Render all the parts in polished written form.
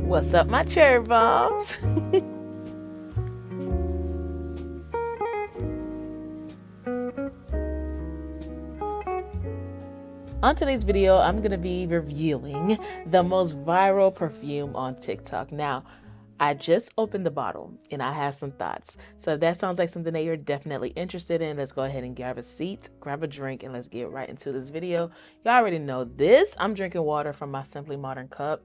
What's up, my cherry bombs? On today's video, I'm going to be reviewing the most viral perfume on TikTok. Now, I just opened the bottle and I have some thoughts. So if that sounds like something that you're definitely interested in, let's go ahead and grab a seat, grab a drink, and let's get right into this video. You already know this. I'm drinking water from my Simply Modern cup.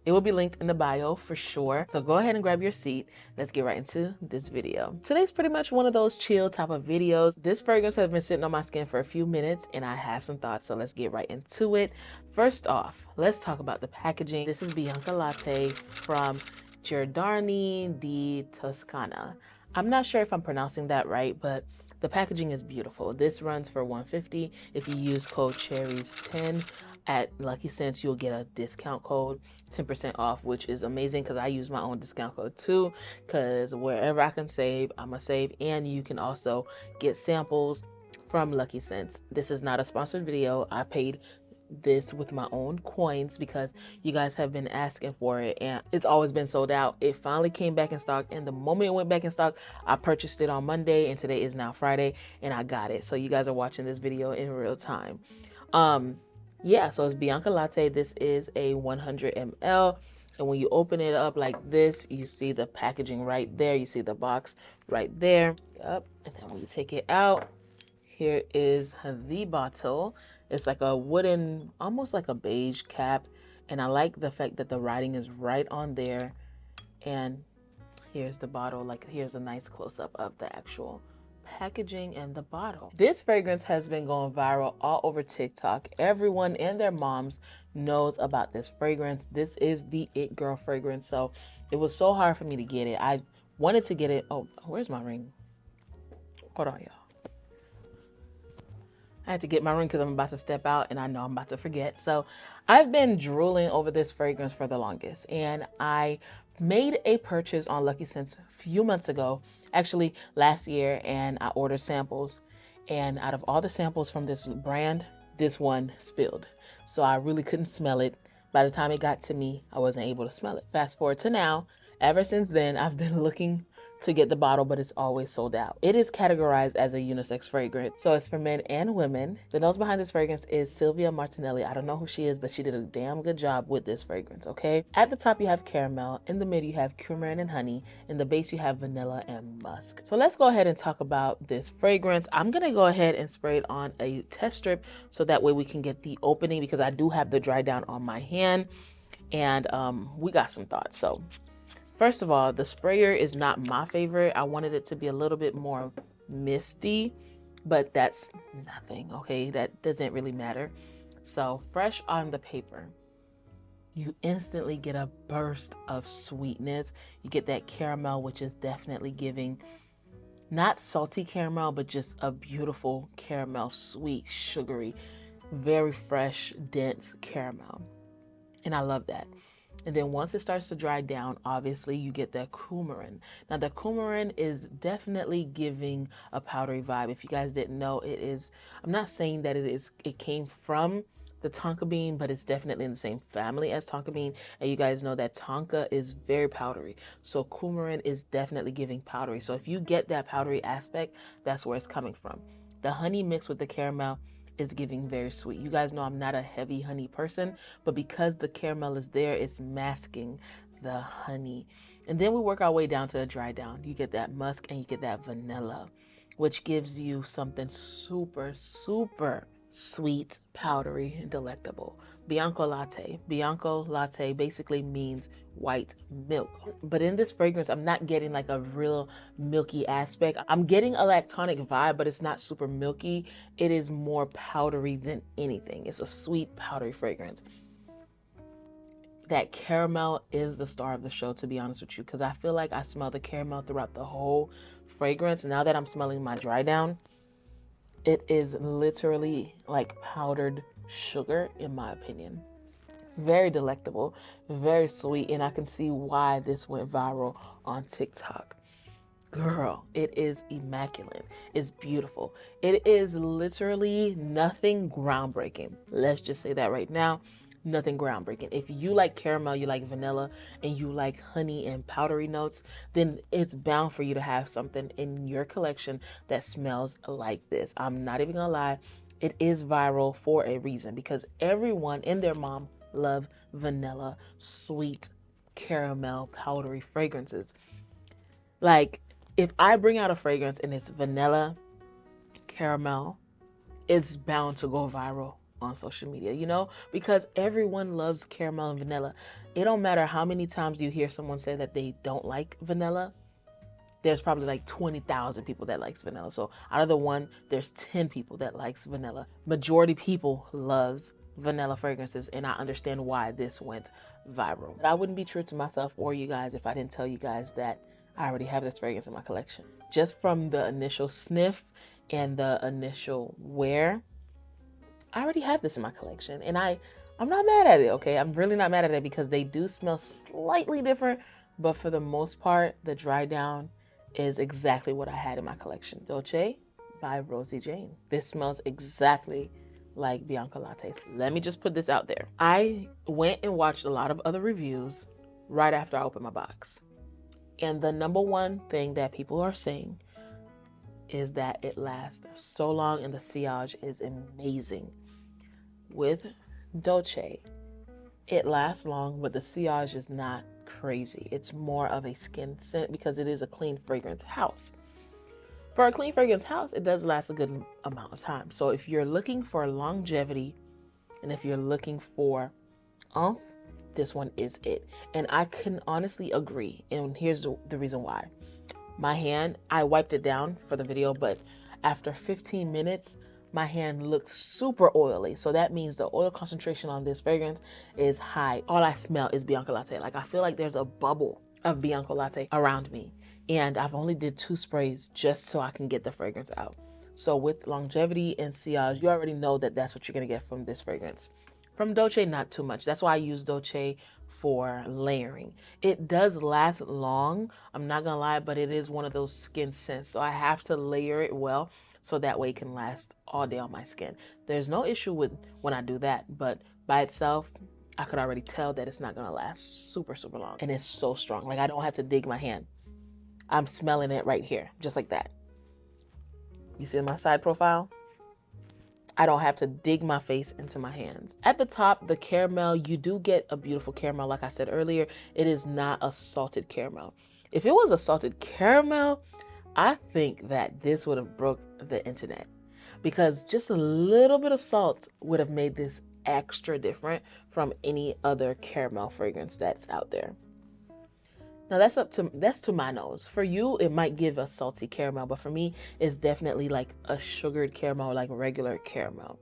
It will be linked in the bio for sure. So go ahead and grab your seat. Let's get right into this video. Today's pretty much one of those chill type of videos. This fragrance has been sitting on my skin for a few minutes and I have some thoughts. So let's get right into it. First off, let's talk about the packaging. This is Bianco Latte from Giordani di Toscana. I'm not sure if I'm pronouncing that right, but the packaging is beautiful. This runs for $150. If you use code CHERYSTV at LuckyScent, you'll get a discount code, 10% off, which is amazing because I use my own discount code too, because wherever I can save, I'm going to save. And you can also get samples from LuckyScent. This is not a sponsored video. I paid this with my own coins because you guys have been asking for it and it's always been sold out. It finally came back in stock, and the moment it went back in stock, I purchased it on Monday, and today is now Friday and I got it. So you guys are watching this video in real time. Yeah, so it's Bianco Latte. This is a 100 ml. And when you open it up like this, you see the packaging right there. You see the box right there. Yep. And then when you take it out, here is the bottle. It's like a wooden, almost like a beige cap. And I like the fact that the writing is right on there. And here's the bottle. Like, here's a nice close-up of the actual packaging and the bottle. This fragrance has been going viral all over TikTok. Everyone and their moms knows about this fragrance. This is the it girl fragrance. So it was so hard for me to get it. I wanted to get it. Oh, where's my ring? Hold on, y'all. I had to get my ring because I'm about to step out and I know I'm about to forget. So I've been drooling over this fragrance for the longest, and I made a purchase on LuckyScent a few months ago, actually last year, and I ordered samples. And out of all the samples from this brand, this one spilled. So I really couldn't smell it. By the time it got to me, I wasn't able to smell it. Fast forward to now, ever since then, I've been looking to get the bottle, but it's always sold out. It is categorized as a unisex fragrance, so it's for men and women. The nose behind this fragrance is Sylvia Martinelli. I don't know who she is, but she did a damn good job with this fragrance, okay? At the top, you have caramel. In the middle, you have coumarin and honey. In the base, you have vanilla and musk. So let's go ahead and talk about this fragrance. I'm gonna go ahead and spray it on a test strip so that way we can get the opening, because I do have the dry down on my hand, and we got some thoughts. So first of all, the sprayer is not my favorite. I wanted it to be a little bit more misty, but that's nothing, okay? That doesn't really matter. So fresh on the paper, you instantly get a burst of sweetness. You get that caramel, which is definitely giving not salty caramel, but just a beautiful caramel, sweet, sugary, very fresh, dense caramel. And I love that. And then once it starts to dry down, obviously you get that coumarin. Now the coumarin is definitely giving a powdery vibe. If you guys didn't know, it is, I'm not saying that it came from the tonka bean, but it's definitely in the same family as tonka bean. And you guys know that tonka is very powdery. So coumarin is definitely giving powdery. So if you get that powdery aspect, that's where it's coming from. The honey mixed with the caramel is giving very sweet. You guys know I'm not a heavy honey person, but because the caramel is there, it's masking the honey. And then we work our way down to the dry down. You get that musk and you get that vanilla, which gives you something super, super sweet, powdery, and delectable. Bianco Latte. Bianco Latte basically means white milk. But in this fragrance, I'm not getting like a real milky aspect. I'm getting a lactonic vibe, but it's not super milky. It is more powdery than anything. It's a sweet, powdery fragrance. That caramel is the star of the show, to be honest with you, because I feel like I smell the caramel throughout the whole fragrance. Now that I'm smelling my dry down, it is literally like powdered sugar, in my opinion. Very delectable, very sweet, and I can see why this went viral on TikTok. Girl, it is immaculate. It's beautiful. It is literally nothing groundbreaking. Let's just say that right now. nothing groundbreaking. If you like caramel, you like vanilla, and you like honey and powdery notes, then it's bound for you to have something in your collection that smells like this. I'm not even gonna lie, it is viral for a reason, because everyone and their mom love vanilla, sweet, caramel, powdery fragrances. Like, if I bring out a fragrance and it's vanilla, caramel, it's bound to go viral on social media, you know, because everyone loves caramel and vanilla. It don't matter how many times you hear someone say that they don't like vanilla. There's probably like 20,000 people that likes vanilla. So out of the one, there's 10 people that likes vanilla. Majority people loves vanilla fragrances, and I understand why this went viral. But I wouldn't be true to myself or you guys if I didn't tell you guys that I already have this fragrance in my collection. Just from the initial sniff and the initial wear, I already have this in my collection, and I'm not mad at it, okay? I'm really not mad at it, because they do smell slightly different, but for the most part, the dry down is exactly what I had in my collection. Dolce by Rosie Jane. This smells exactly like Bianco Latte. Let me just put this out there. I went and watched a lot of other reviews right after I opened my box. And the number one thing that people are saying is that it lasts so long and the sillage is amazing. With Dolce, it lasts long, but the sillage is not crazy. It's more of a skin scent because it is a clean fragrance house. For a clean fragrance house, it does last a good amount of time. So if you're looking for longevity and if you're looking for oomph, this one is it. And I can honestly agree. And here's the reason why. My hand, I wiped it down for the video, but after 15 minutes, my hand looks super oily. So that means the oil concentration on this fragrance is high. All I smell is Bianco Latte. Like, I feel like there's a bubble of Bianco Latte around me. And I've only did 2 sprays just so I can get the fragrance out. So with longevity and sillage, you already know that that's what you're going to get from this fragrance. From Dolce, not too much. That's why I use Dolce for layering. It does last long, I'm not gonna lie, but it is one of those skin scents. So I have to layer it well so that way it can last all day on my skin. There's no issue with when I do that, but by itself, I could already tell that it's not gonna last super, super long. And it's so strong. Like, I don't have to dig my hand. I'm smelling it right here, just like that. You see my side profile? I don't have to dig my face into my hands. At the top, the caramel, you do get a beautiful caramel. Like I said earlier, it is not a salted caramel. If it was a salted caramel, I think that this would have broke the internet, because just a little bit of salt would have made this extra different from any other caramel fragrance that's out there. Now that's to my nose. For you, it might give a salty caramel, but for me, it's definitely like a sugared caramel, like regular caramel.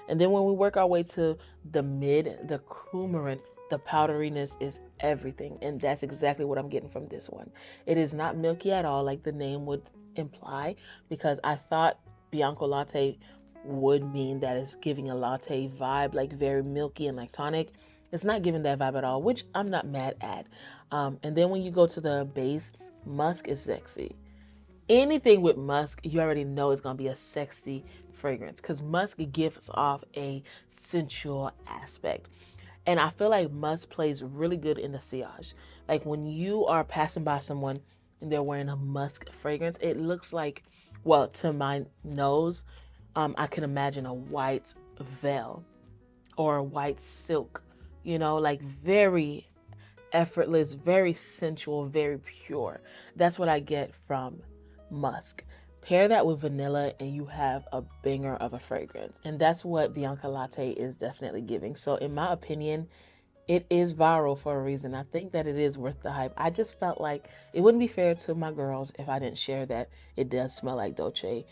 And then when we work our way to the mid, the coumarin, the powderiness is everything. And that's exactly what I'm getting from this one. It is not milky at all, like the name would imply, because I thought Bianco Latte would mean that it's giving a latte vibe, like very milky and like tonic. It's not giving that vibe at all, which I'm not mad at. And then when you go to the base, musk is sexy. Anything with musk, you already know it's going to be a sexy fragrance, because musk gives off a sensual aspect. And I feel like musk plays really good in the sillage. Like, when you are passing by someone and they're wearing a musk fragrance, it looks like, well, to my nose, I can imagine a white veil or a white silk, you know, like very effortless, very sensual, very pure. That's what I get from musk. Pair that with vanilla and you have a banger of a fragrance. And that's what Bianco Latte is definitely giving. So in my opinion, it is viral for a reason. I think that it is worth the hype. I just felt like it wouldn't be fair to my girls if I didn't share that it does smell like Dolce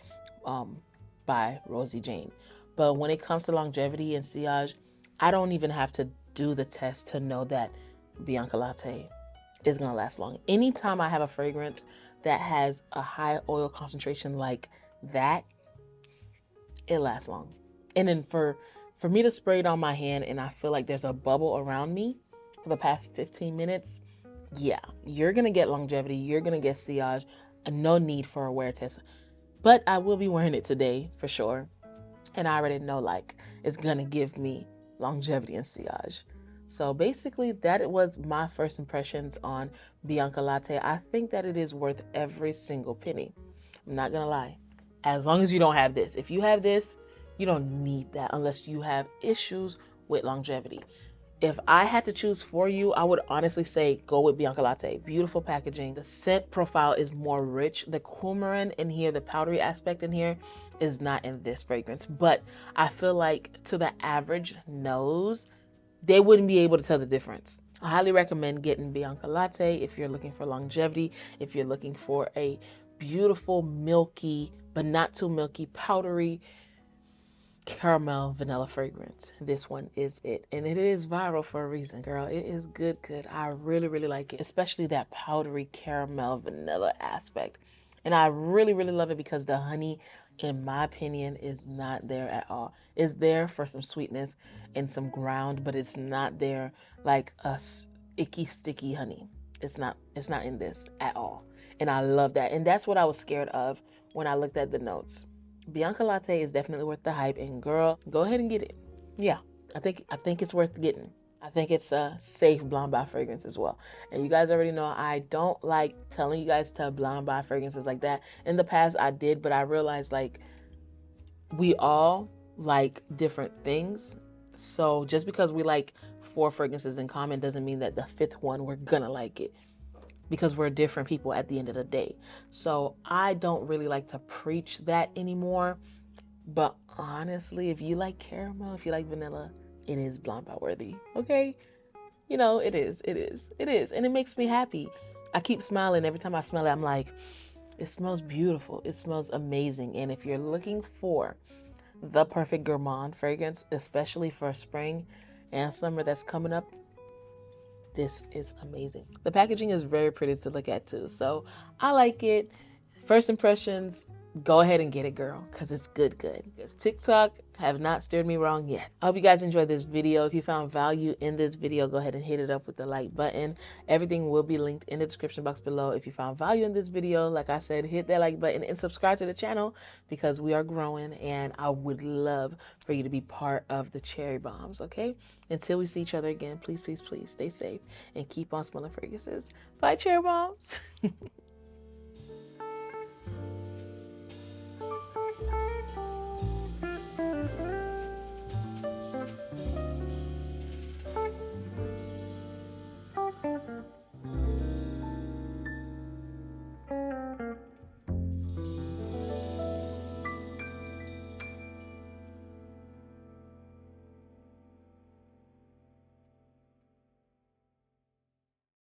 by Rosie Jane. But when it comes to longevity and sillage, I don't even have to do the test to know that Bianco Latte is going to last long. Anytime I have a fragrance that has a high oil concentration like that, it lasts long. And then for me to spray it on my hand and I feel like there's a bubble around me for the past 15 minutes, yeah, you're going to get longevity, you're going to get sillage, and no need for a wear test. But I will be wearing it today for sure. And I already know, like, it's going to give me longevity and sillage. So basically, that was my first impressions on Bianco Latte. I think that it is worth every single penny. I'm not gonna lie. As long as you don't have this. If you have this, you don't need that unless you have issues with longevity. If I had to choose for you, I would honestly say go with Bianco Latte. Beautiful packaging. The scent profile is more rich. The coumarin in here, the powdery aspect in here, is not in this fragrance. But I feel like to the average nose, they wouldn't be able to tell the difference. I highly recommend getting Bianco Latte if you're looking for longevity, if you're looking for a beautiful, milky, but not too milky, powdery, caramel vanilla fragrance. This one is it. And it is viral for a reason, girl. It is good. I really, really like it, especially that powdery caramel vanilla aspect. And I really, really love it because the honey, in my opinion, is not there at all. It's there for some sweetness and some ground, but it's not there like a icky, sticky honey. It's not in this at all. And I love that. And that's what I was scared of when I looked at the notes. Bianco Latte is definitely worth the hype, and girl, go ahead and get it. Yeah, I think it's worth getting. I think it's a safe blind buy fragrance as well. And you guys already know I don't like telling you guys to blind buy fragrances like that. In the past I did, but I realized like we all like different things. So just because we like 4 fragrances in common doesn't mean that the 5th one we're gonna like it, because we're different people at the end of the day. So I don't really like to preach that anymore. But honestly, if you like caramel, if you like vanilla, it is blind buy worthy. Okay? You know, it is. And it makes me happy. I keep smiling every time I smell it. I'm like, it smells beautiful. It smells amazing. And if you're looking for the perfect gourmand fragrance, especially for spring and summer that's coming up, this is amazing. The packaging is very pretty to look at too. So I like it. First impressions, go ahead and get it, girl, because it's good. Because TikTok have not steered me wrong yet. I hope you guys enjoyed this video. If you found value in this video, go ahead and hit it up with the like button. Everything will be linked in the description box below. If you found value in this video, like I said, hit that like button and subscribe to the channel because we are growing and I would love for you to be part of the Cherry Bombs, okay? Until we see each other again, please, please, please stay safe and keep on smelling fragrances. Bye, Cherry Bombs.